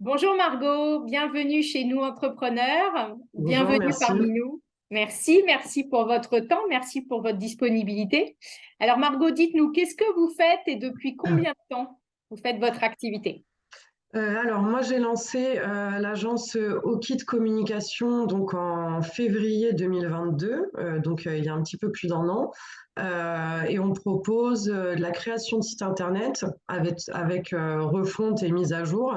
Bonjour Margot, bienvenue chez nous entrepreneurs, Bonjour, bienvenue merci. parmi nous. Merci pour votre temps, merci pour votre disponibilité. Alors Margot, dites-nous, qu'est-ce que vous faites et depuis combien de temps vous faites votre activité? Alors moi j'ai lancé l'agence Okit Communication donc en février 2022, il y a un petit peu plus d'un an. Et on propose de la création de sites internet avec refonte et mise à jour,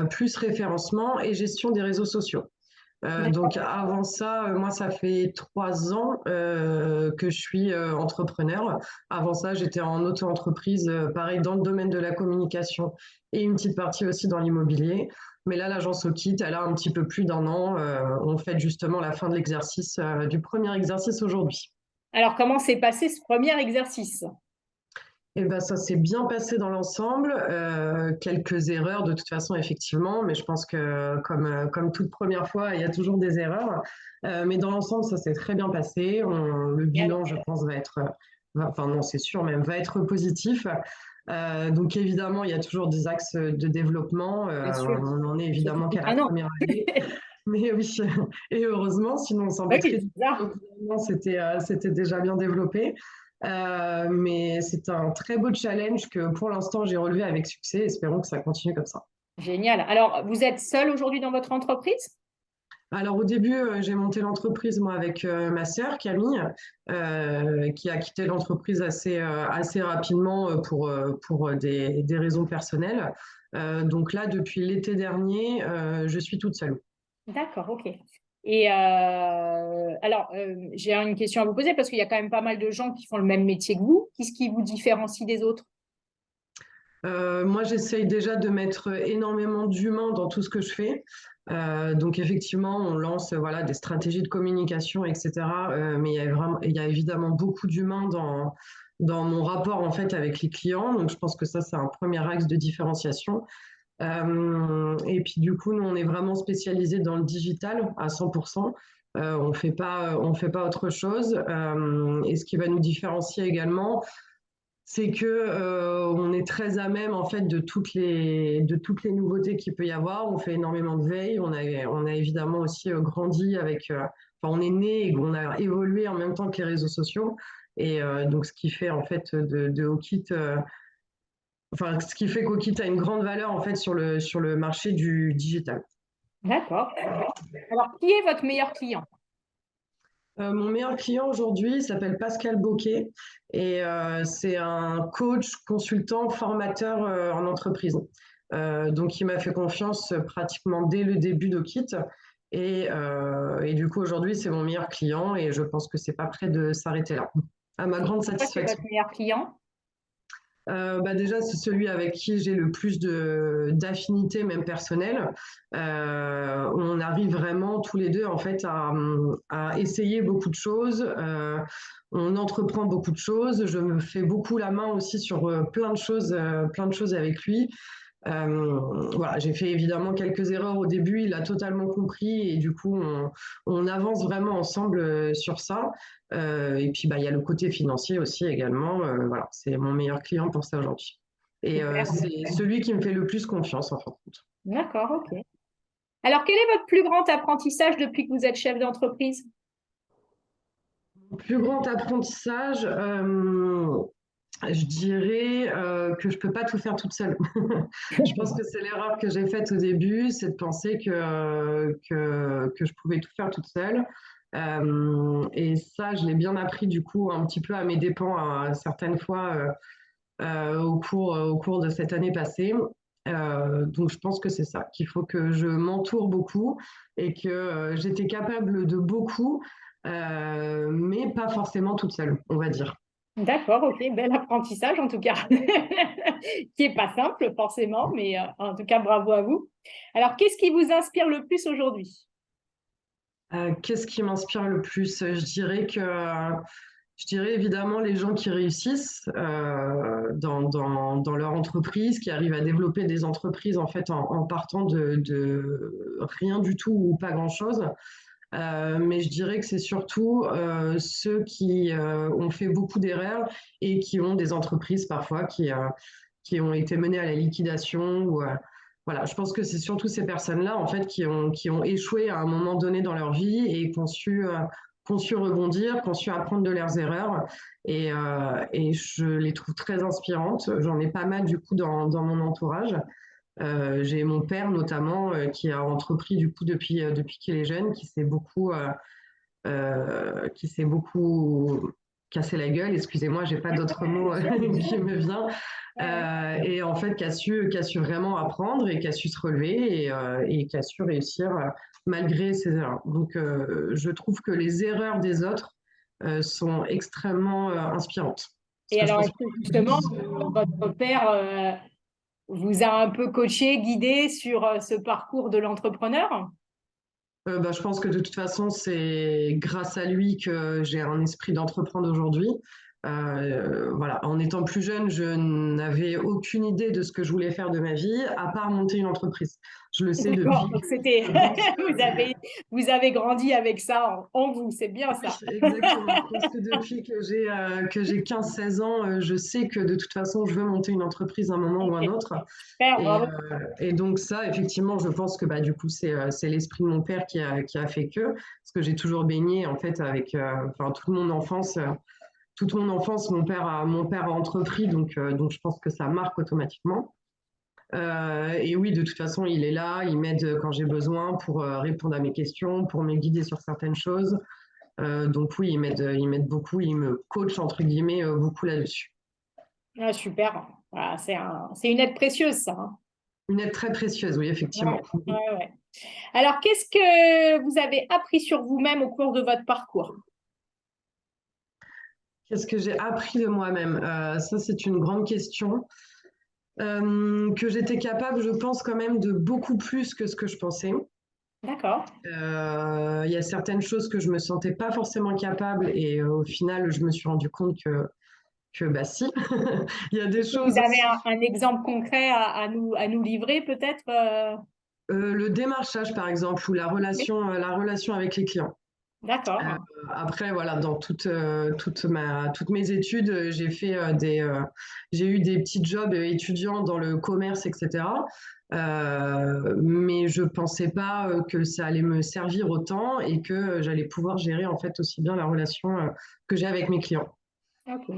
plus référencement et gestion des réseaux sociaux. Donc D'accord. avant ça, moi, ça fait 3 ans que je suis entrepreneur. Avant ça, j'étais en auto-entreprise, pareil, dans le domaine de la communication et une petite partie aussi dans l'immobilier. Mais là, l'agence Okit, elle a un petit peu plus d'un an. On fait justement la fin de l'exercice, du premier exercice aujourd'hui. Alors comment s'est passé ce premier exercice? Eh ben, ça s'est bien passé dans l'ensemble. Quelques erreurs de toute façon, effectivement, mais je pense que comme toute première fois, il y a toujours des erreurs. Mais dans l'ensemble, ça s'est très bien passé. Le bilan, je pense, enfin non, c'est sûr même, va être positif. Donc évidemment, il y a toujours des axes de développement. Bien sûr, On n'en est surtout évidemment depuis qu'à la un an. première année. Mais oui, et heureusement, sinon on Oui, s'embêterait. c'est ça. Donc, finalement, c'était déjà bien développé. Mais c'est un très beau challenge que pour l'instant j'ai relevé avec succès. Espérons que ça continue comme ça. Génial. Alors, vous êtes seul aujourd'hui dans votre entreprise? Alors au début, j'ai monté l'entreprise moi avec ma sœur Camille, qui a quitté l'entreprise assez rapidement pour des raisons personnelles. Donc là, depuis l'été dernier, je suis toute seule. D'accord, ok. Et j'ai une question à vous poser parce qu'il y a quand même pas mal de gens qui font le même métier que vous. Qu'est-ce qui vous différencie des autres? Moi, j'essaye déjà de mettre énormément d'humain dans tout ce que je fais. Donc effectivement, on lance voilà des stratégies de communication, etc. Mais il y a évidemment beaucoup d'humain dans mon rapport en fait avec les clients. Donc je pense que ça c'est un premier axe de différenciation. Et puis du coup, nous on est vraiment spécialisé dans le digital à 100%. On fait pas autre chose. Et ce qui va nous différencier également, c'est que on est très à même en fait de toutes les nouveautés qu'il peut y avoir. On fait énormément de veille. On a évidemment aussi grandi enfin, on est né et on a évolué en même temps que les réseaux sociaux. Et donc ce qui fait en fait de Okit, enfin ce qui fait qu'Okit a une grande valeur en fait sur le marché du digital. D'accord. Alors, qui est votre meilleur client? Mon meilleur client aujourd'hui s'appelle Pascal Boquet et c'est un coach, consultant, formateur en entreprise. Donc, il m'a fait confiance pratiquement dès le début d'Okit et du coup, aujourd'hui, c'est mon meilleur client et je pense que c'est pas prêt de s'arrêter là, à ma grande Pourquoi c'est votre satisfaction. meilleur client? Bah déjà, c'est celui avec qui j'ai le plus d'affinité, même personnelle. On arrive vraiment tous les deux en fait à essayer beaucoup de choses. On entreprend beaucoup de choses. Je me fais beaucoup la main aussi sur plein de choses avec lui. Voilà, j'ai fait évidemment quelques erreurs au début, il a totalement compris et du coup on avance vraiment ensemble sur ça. Et puis bah il y a le côté financier aussi également. Voilà, c'est mon meilleur client pour ça aujourd'hui. Et Super. c'est celui qui me fait le plus confiance en fin de compte. D'accord, ok. Alors, quel est votre plus grand apprentissage depuis que vous êtes chef d'entreprise? Mon plus grand apprentissage, je dirais que je peux pas tout faire toute seule. Je pense que c'est l'erreur que j'ai faite au début, c'est de penser que je pouvais tout faire toute seule. Et ça, je l'ai bien appris du coup un petit peu à mes dépens certaines fois au cours de cette année passée. Donc je pense que c'est ça, qu'il faut que je m'entoure beaucoup et que j'étais capable de beaucoup, mais pas forcément toute seule, on va dire. D'accord, ok, bel apprentissage en tout cas, qui est pas simple forcément, mais en tout cas, bravo à vous. Alors, qu'est-ce qui vous inspire le plus aujourd'hui? Qu'est-ce qui m'inspire le plus? Je dirais évidemment les gens qui réussissent dans leur entreprise, qui arrivent à développer des entreprises en fait en partant de rien du tout ou pas grand-chose. Mais je dirais que c'est surtout ceux qui ont fait beaucoup d'erreurs et qui ont des entreprises parfois qui ont été menées à la liquidation voilà, je pense que c'est surtout ces personnes-là, en fait, qui ont échoué à un moment donné dans leur vie et qui ont su rebondir, qui ont su apprendre de leurs erreurs. Et je les trouve très inspirantes. J'en ai pas mal, du coup, dans mon entourage. J'ai mon père, notamment, qui a entrepris, du coup, depuis qu'il est jeune, qui s'est beaucoup cassé la gueule. Excusez-moi, j'ai pas d'autres mots qui me vient. Et en fait, qui a su vraiment apprendre et qui a su se relever et qui a su réussir malgré ses erreurs. Donc, je trouve que les erreurs des autres sont extrêmement inspirantes. Parce Et que je alors, pense est-ce que justement, votre père vous a un peu coaché, guidé sur ce parcours de l'entrepreneur? bah, je pense que de toute façon, c'est grâce à lui que j'ai un esprit d'entreprendre aujourd'hui. Voilà. En étant plus jeune, je n'avais aucune idée de ce que je voulais faire de ma vie, à part monter une entreprise. Je le sais D'accord, depuis donc que c'était, je pense vous avez grandi avec ça en vous, c'est bien oui, ça. exactement. Je pense que depuis que j'ai 15-16 ans, je sais que de toute façon, je veux monter une entreprise à un moment ou un Ok, autre. super, Et, bravo. euh, et donc ça, effectivement, je pense que bah, du coup, c'est l'esprit de mon père qui a fait que, parce que j'ai toujours baigné en fait avec, enfin, toute mon enfance, mon père a entrepris, donc je pense que ça marque automatiquement. Et oui, de toute façon, il est là, il m'aide quand j'ai besoin pour répondre à mes questions, pour me guider sur certaines choses. Donc oui, il m'aide beaucoup, il me coach entre guillemets beaucoup là-dessus. Ah, super. Voilà, c'est une aide précieuse, ça, hein. Une aide très précieuse, oui, effectivement. Ouais, ouais, ouais. Alors, qu'est-ce que vous avez appris sur vous-même au cours de votre parcours? Qu'est-ce que j'ai appris de moi-même? Ça, c'est une grande question. Que j'étais capable, je pense quand même, de beaucoup plus que ce que je pensais. D'accord. Il y a certaines choses que je me sentais pas forcément capable et au final, je me suis rendu compte que bah si, il y a des Est-ce que vous choses avez aussi. un exemple concret à nous livrer, peut-être? Le démarchage, par exemple, ou la relation avec les clients. Euh, D'accord. Après, voilà, dans toutes mes études, j'ai eu des petits jobs étudiants dans le commerce, etc. Mais je pensais pas que ça allait me servir autant et que j'allais pouvoir gérer en fait aussi bien la relation que j'ai avec mes clients. Ok.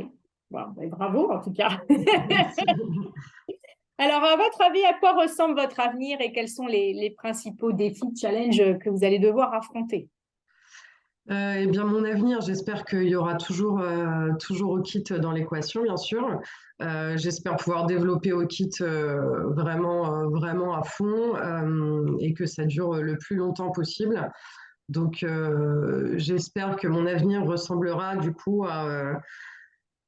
Bon, ben, bravo, en tout cas. Merci. Alors, à votre avis, à quoi ressemble votre avenir et quels sont les principaux défis, challenges que vous allez devoir affronter? Eh bien, mon avenir, j'espère qu'il y aura toujours Okit dans l'équation, bien sûr. J'espère pouvoir développer Okit vraiment, vraiment à fond et que ça dure le plus longtemps possible. Donc, j'espère que mon avenir ressemblera du coup à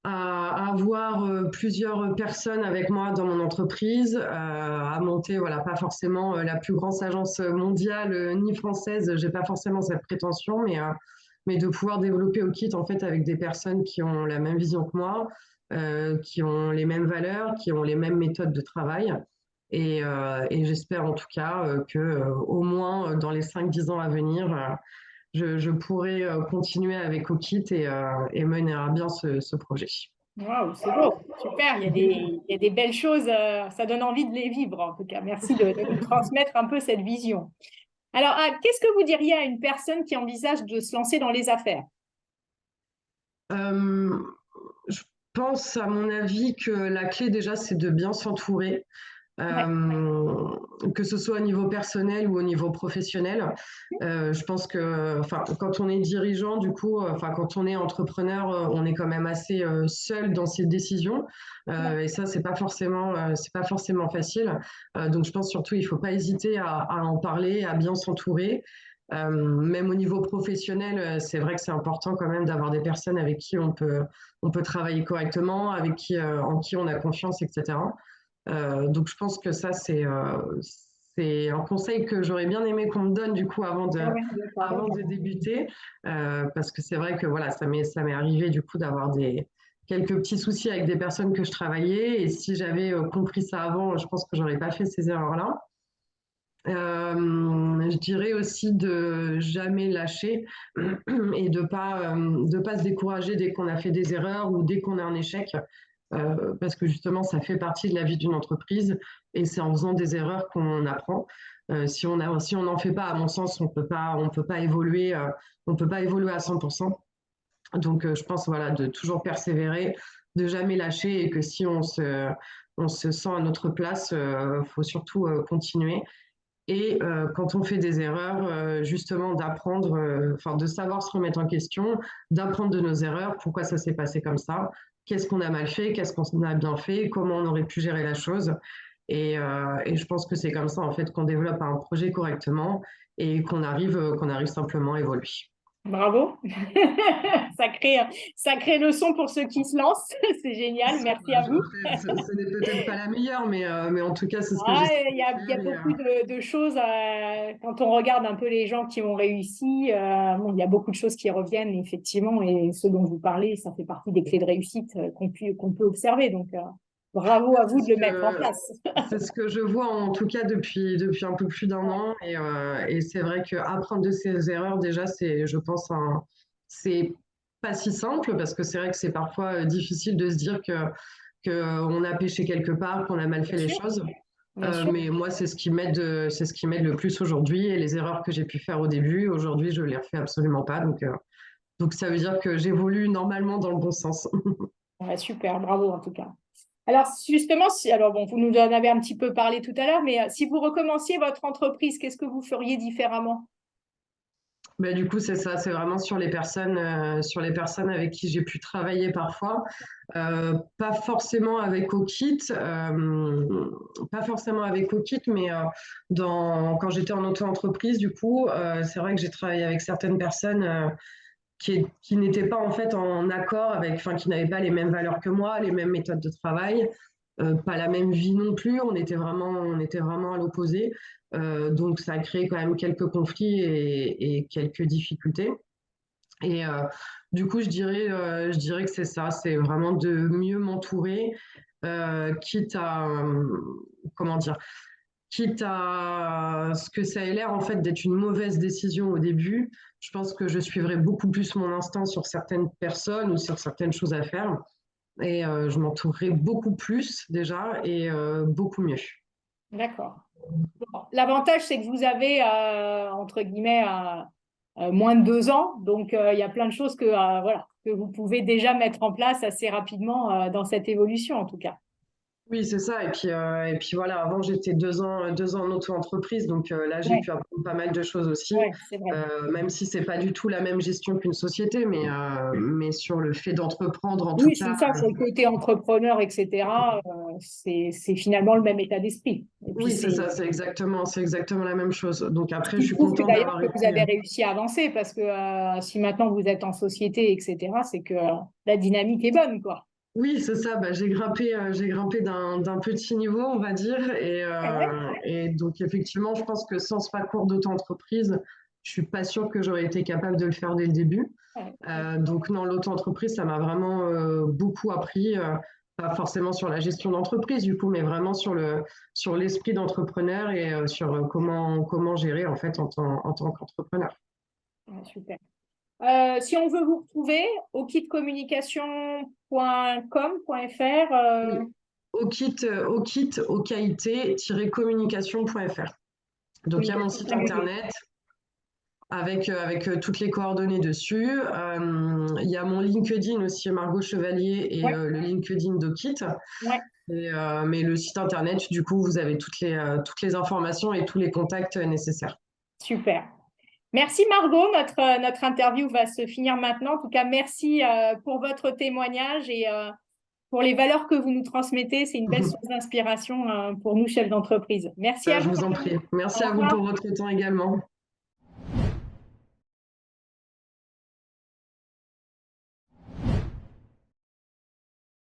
avoir plusieurs personnes avec moi dans mon entreprise, à monter, voilà, pas forcément la plus grande agence mondiale ni française, j'ai pas forcément cette prétention, mais de pouvoir développer au kit en fait avec des personnes qui ont la même vision que moi, qui ont les mêmes valeurs, qui ont les mêmes méthodes de travail. Et j'espère en tout cas que au moins dans les 5-10 ans à venir, je pourrai continuer avec Okit et mener à bien ce projet. Waouh, c'est beau, super. Il y a des belles choses. Ça donne envie de les vivre, en tout cas. Merci de nous transmettre un peu cette vision. Alors, qu'est-ce que vous diriez à une personne qui envisage de se lancer dans les affaires? Euh, je pense, à mon avis, que la clé déjà, c'est de bien s'entourer, Ouais, euh, que ce soit au niveau personnel ou au niveau professionnel. Je pense que, enfin, quand on est dirigeant, du coup, enfin, quand on est entrepreneur, on est quand même assez seul dans ses décisions, ouais, et ça, c'est pas forcément facile. Donc, je pense surtout, il faut pas hésiter à en parler, à bien s'entourer. Même au niveau professionnel, c'est vrai que c'est important quand même d'avoir des personnes avec qui on peut travailler correctement, en qui on a confiance, etc. Donc je pense que ça, c'est un conseil que j'aurais bien aimé qu'on me donne du coup avant de, ouais, ouais, d'accord. avant de débuter, parce que c'est vrai que voilà, ça m'est arrivé du coup d'avoir quelques petits soucis avec des personnes que je travaillais, et si j'avais compris ça avant, je pense que j'aurais pas fait ces erreurs-là. Je dirais aussi de jamais lâcher et de pas se décourager dès qu'on a fait des erreurs ou dès qu'on a un échec. parce que justement, ça fait partie de la vie d'une entreprise et c'est en faisant des erreurs qu'on apprend. Si on n'en fait pas, à mon sens, on peut pas évoluer, on peut pas évoluer à 100%. Donc, je pense voilà, de toujours persévérer, de jamais lâcher et que si on se sent à notre place, faut surtout continuer. Et quand on fait des erreurs, justement d'apprendre, enfin de savoir se remettre en question, d'apprendre de nos erreurs, pourquoi ça s'est passé comme ça, qu'est-ce qu'on a mal fait, qu'est-ce qu'on a bien fait, comment on aurait pu gérer la chose. Et je pense que c'est comme ça en fait qu'on développe un projet correctement et qu'on arrive simplement à évoluer. Bravo. Sacrée leçon pour ceux qui se lancent. C'est génial. Merci à vous. Après, ce n'est peut-être pas la meilleure, mais en tout cas, c'est ce que Ah, j'essaie il y a de faire. beaucoup de choses, quand on regarde un peu les gens qui ont réussi, bon, il y a beaucoup de choses qui reviennent, effectivement, et ce dont vous parlez, ça fait partie des clés de réussite qu'on peut observer. Donc, bravo à C'est vous de ce le mettre en que, place. c'est ce que je vois en tout cas depuis un peu plus d'un an. Et c'est vrai qu'apprendre de ses erreurs, déjà, c'est, je pense, c'est pas si simple parce que c'est vrai que c'est parfois difficile de se dire qu'on a péché quelque part, qu'on a mal Bien fait les sûr, choses. bien sûr. Mais moi, c'est ce qui m'aide le plus aujourd'hui. Et les erreurs que j'ai pu faire au début, aujourd'hui, je les refais absolument pas. Donc ça veut dire que j'évolue normalement dans le bon sens. Ouais, super, bravo en tout cas. Alors, justement, alors bon, vous nous en avez un petit peu parlé tout à l'heure, mais si vous recommenciez votre entreprise, qu'est-ce que vous feriez différemment? Bah, du coup, c'est ça, c'est vraiment sur les personnes avec qui j'ai pu travailler parfois. Pas forcément avec Okit, pas forcément avec Okit, mais quand j'étais en auto-entreprise, du coup, c'est vrai que j'ai travaillé avec certaines personnes qui n'étaient pas en fait en accord avec, enfin, qui n'avaient pas les mêmes valeurs que moi, les mêmes méthodes de travail, pas la même vie non plus. On était vraiment à l'opposé. Donc, ça a créé quand même quelques conflits et quelques difficultés. Et du coup, je dirais que c'est ça, c'est vraiment de mieux m'entourer, quitte à, comment dire, quitte à ce que ça ait l'air en fait d'être une mauvaise décision au début. Je pense que je suivrai beaucoup plus mon instinct sur certaines personnes ou sur certaines choses à faire. Et je m'entourerai beaucoup plus déjà et beaucoup mieux. D'accord. Bon, l'avantage, c'est que vous avez, entre guillemets, moins de 2 ans. Donc, il y a plein de choses voilà, que vous pouvez déjà mettre en place assez rapidement dans cette évolution, en tout cas. Oui, c'est ça. Et puis voilà, avant j'étais 2 ans en auto-entreprise, donc là j'ai Ouais, pu apprendre pas mal de choses aussi, ouais, c'est vrai. même si c'est pas du tout la même gestion qu'une société, mais sur le fait d'entreprendre en tout Oui, cas. c'est ça, sur le côté entrepreneur, etc. C'est finalement le même état d'esprit. Et puis, Oui, c'est ça, c'est exactement la même chose. Donc ce après, je qui suis prouve que contente d'ailleurs d'avoir que vous été. avez réussi à avancer parce que si maintenant vous êtes en société, etc., c'est que la dynamique est bonne, quoi. Oui, c'est ça. Bah, j'ai grimpé d'un petit niveau, on va dire. Ouais, ouais, Et donc, effectivement, je pense que sans ce parcours d'auto-entreprise, je suis pas sûre que j'aurais été capable de le faire dès le début. ouais. Donc, non, l'auto-entreprise, ça m'a vraiment beaucoup appris, pas forcément sur la gestion d'entreprise, du coup, mais vraiment sur l'esprit d'entrepreneur et sur comment gérer, en fait, en tant qu'entrepreneur. Ouais, super. Si on veut vous retrouver, au kitcommunication.com.fr, Oui, au KIT-communication.fr. Donc, il y a mon communication site singulier. internet avec toutes les coordonnées dessus. Il y a mon LinkedIn aussi, Margot Chevalier, et Ouais, le LinkedIn d'Okit. ouais, Mais le site internet, du coup, vous avez toutes les informations et tous les contacts nécessaires. super. Merci Margot, notre interview va se finir maintenant. En tout cas, merci pour votre témoignage et pour les valeurs que vous nous transmettez. C'est une belle source d'inspiration pour nous, chefs d'entreprise. Merci à Je vous. vous en prie. Merci Au à vous pour revoir. votre temps également.